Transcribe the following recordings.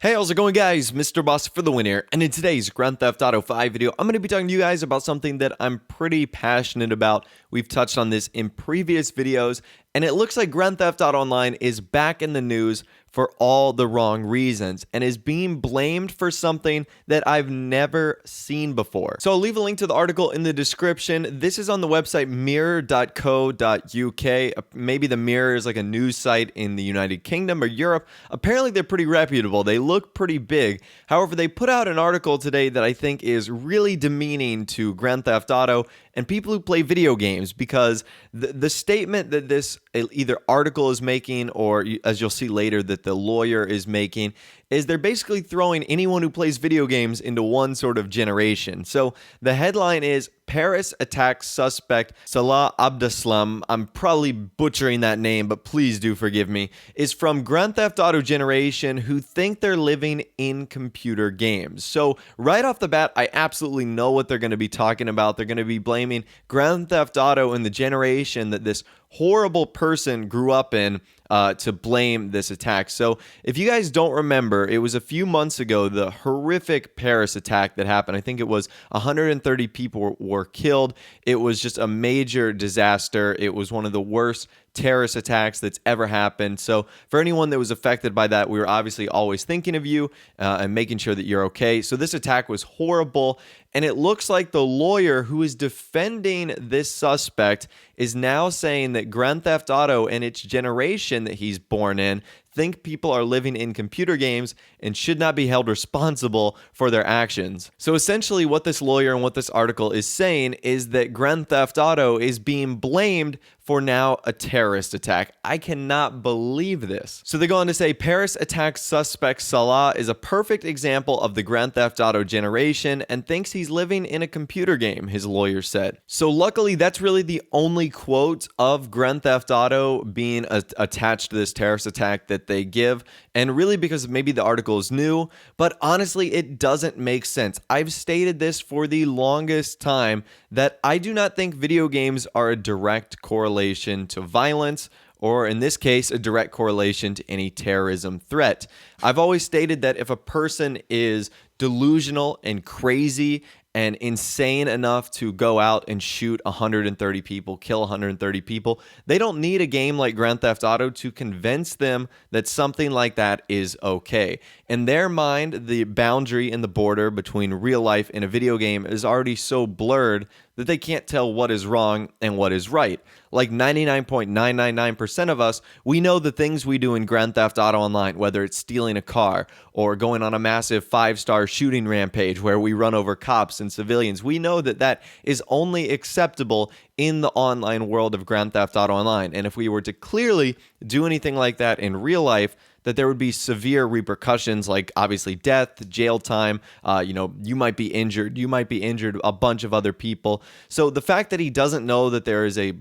Hey, how's it going, guys? Mr. Boss for the win here, and in today's Grand Theft Auto 5 video, I'm going to be talking to you guys about something that I'm pretty passionate about. We've touched on this in previous videos, and it looks like Grand Theft Auto Online is back in the news for all the wrong reasons and is being blamed for something that I've never seen before. So I'll leave a link to the article in the description. This is on the website mirror.co.uk. Maybe the Mirror is like a news site in the United Kingdom or Europe. Apparently they're pretty reputable. They look pretty big. However, they put out an article today that I think is really demeaning to Grand Theft Auto and people who play video games, because the statement that this either article is making, or as you'll see later that the lawyer is making, is they're basically throwing anyone who plays video games into one sort of generation. So the headline is Paris attacks suspect Salah Abdeslam. I'm probably butchering that name, but please do forgive me. Is from Grand Theft Auto generation who think they're living in computer games. So right off the bat, I absolutely know what they're going to be talking about. They're going to be blaming Grand Theft Auto and the generation that this horrible person grew up in to blame this attack. So if you guys don't remember, it was a few months ago, the horrific Paris attack that happened. I think it was 130 people were killed. It was just a major disaster. It was one of the worst terrorist attacks that's ever happened. So for anyone that was affected by that, we were obviously always thinking of you and making sure that you're okay. So this attack was horrible, and it looks like the lawyer who is defending this suspect is now saying that Grand Theft Auto and its generation that he's born in think people are living in computer games and should not be held responsible for their actions. So essentially what this lawyer and what this article is saying is that Grand Theft Auto is being blamed for now a terrorist attack. I cannot believe this. So they go on to say, Paris attack suspect Salah is a perfect example of the Grand Theft Auto generation and thinks he's living in a computer game, his lawyer said. So luckily, that's really the only quote of Grand Theft Auto being attached to this terrorist attack that they give, and really because maybe the article is new, but honestly, it doesn't make sense. I've stated this for the longest time that I do not think video games are a direct correlation to violence, or in this case, a direct correlation to any terrorism threat. I've always stated that if a person is delusional and crazy and insane enough to go out and shoot 130 people, kill 130 people, they don't need a game like Grand Theft Auto to convince them that something like that is okay. In their mind, the boundary and the border between real life and a video game is already so blurred that they can't tell what is wrong and what is right. Like 99.999% of us, we know the things we do in Grand Theft Auto Online, whether it's stealing a car or going on a massive 5-star shooting rampage where we run over cops and civilians. We know that that is only acceptable in the online world of Grand Theft Auto Online. And if we were to clearly do anything like that in real life, that there would be severe repercussions, like obviously death, jail time, you might be injured, a bunch of other people. So the fact that he doesn't know that there is a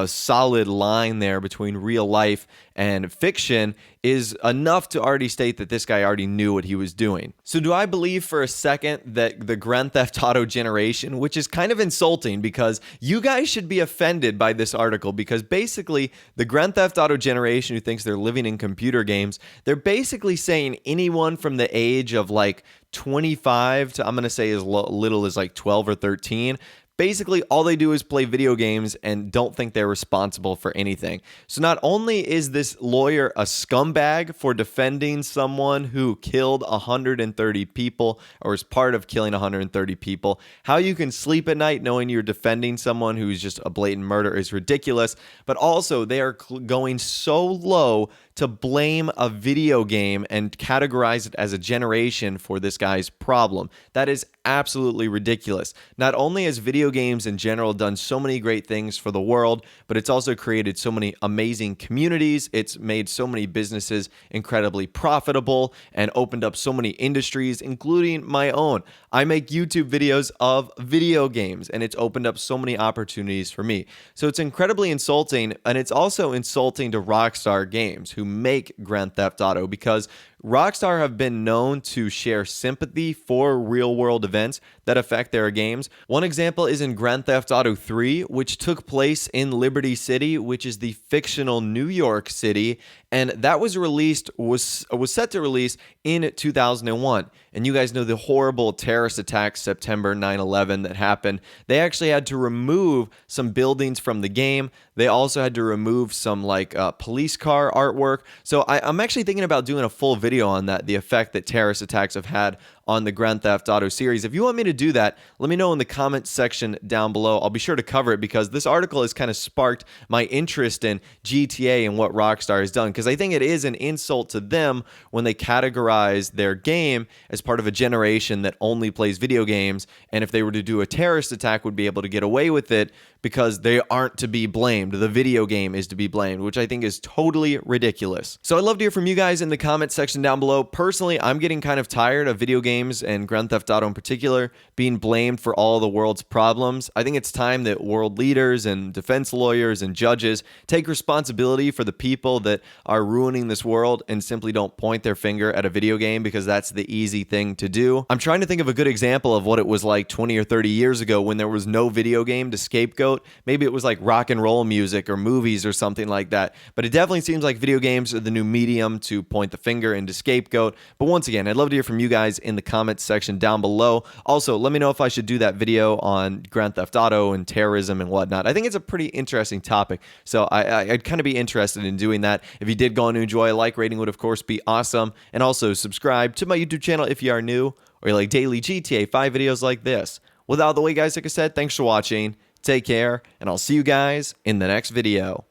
solid line there between real life and fiction is enough to already state that this guy already knew what he was doing. So do I believe for a second that the Grand Theft Auto generation, which is kind of insulting because you guys should be offended by this article, because basically the Grand Theft Auto generation who thinks they're living in computer games, they're basically saying anyone from the age of like 25 to, I'm going to say, as little as like 12 or 13, basically, all they do is play video games and don't think they're responsible for anything. So not only is this lawyer a scumbag for defending someone who killed 130 people or is part of killing 130 people, how you can sleep at night knowing you're defending someone who's just a blatant murder is ridiculous, but also they are going so low to blame a video game and categorize it as a generation for this guy's problem. That is absolutely ridiculous. Not only has video games in general done so many great things for the world, but it's also created so many amazing communities. It's made so many businesses incredibly profitable and opened up so many industries, including my own. I make YouTube videos of video games, and it's opened up so many opportunities for me. So it's incredibly insulting, and it's also insulting to Rockstar Games, who make Grand Theft Auto, because Rockstar have been known to share sympathy for real-world events that affect their games. One example is in Grand Theft Auto 3, which took place in Liberty City, which is the fictional New York City, and that was set to release in 2001. And you guys know the horrible terrorist attack September 9/11 that happened. They actually had to remove some buildings from the game. They also had to remove some police car artwork. So I'm actually thinking about doing a full video on that, the effect that terrorist attacks have had on the Grand Theft Auto series. If you want me to do that, let me know in the comments section down below. I'll be sure to cover it because this article has kind of sparked my interest in GTA and what Rockstar has done, because I think it is an insult to them when they categorize their game as part of a generation that only plays video games, and if they were to do a terrorist attack would be able to get away with it because they aren't to be blamed. The video game is to be blamed, which I think is totally ridiculous. So I'd love to hear from you guys in the comments section down below. Personally, I'm getting kind of tired of video games and Grand Theft Auto in particular being blamed for all the world's problems. I think it's time that world leaders and defense lawyers and judges take responsibility for the people that are ruining this world and simply don't point their finger at a video game because that's the easy thing to do. I'm trying to think of a good example of what it was like 20 or 30 years ago when there was no video game to scapegoat. Maybe it was like rock and roll music or movies or something like that. But it definitely seems like video games are the new medium to point the finger and to scapegoat. But once again, I'd love to hear from you guys in the comments section down below. Also, let me know if I should do that video on Grand Theft Auto and terrorism and whatnot. I think it's a pretty interesting topic. So I'd kind of be interested in doing that. If you did go on to enjoy, a like rating would of course be awesome. And also subscribe to my YouTube channel if you are new or you like daily GTA 5 videos like this. Without the way, guys, like I said, thanks for watching. Take care, and I'll see you guys in the next video.